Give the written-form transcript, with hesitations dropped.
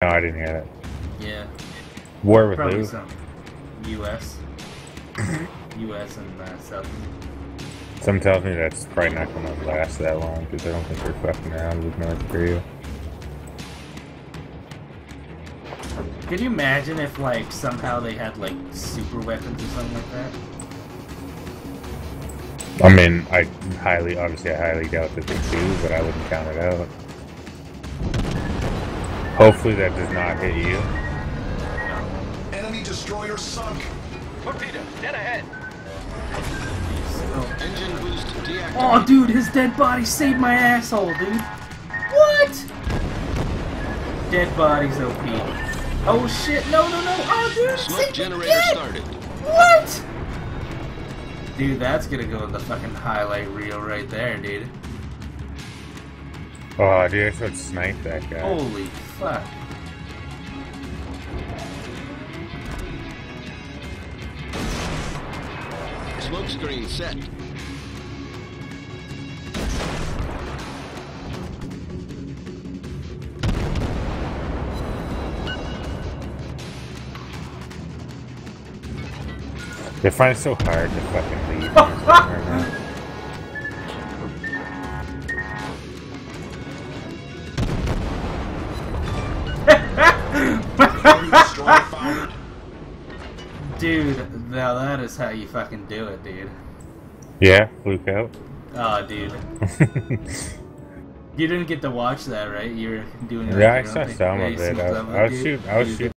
No, I didn't hear that. Yeah. War with Probably who? some U.S. U.S. and South. Some tells me that's probably not going to last that long because I don't think they're fucking around with North Korea. Could you imagine if, like, somehow they had, like, super weapons or something like that? I mean, I highly doubt that they do, but I wouldn't count it out. Hopefully that does not hit you. Enemy destroyer sunk. Torpedo, dead ahead. Engine boost deactivated. Oh, dude, his dead body saved my asshole, dude. What? Dead body's OP. Oh shit! No! Oh, dude, Smoke generator started. What? Dude, that's gonna go in the fucking highlight reel right there, dude. Oh, dude, I should snipe that guy. Holy fuck. Smoke screen set. They find it so hard to fucking leave. Right now. Destroyer founded. Dude, now that is how you fucking do it, dude. Yeah, fluke out. Oh, dude. You didn't get to watch that, right? You were doing it. Yeah, I saw some of it. I was shooting.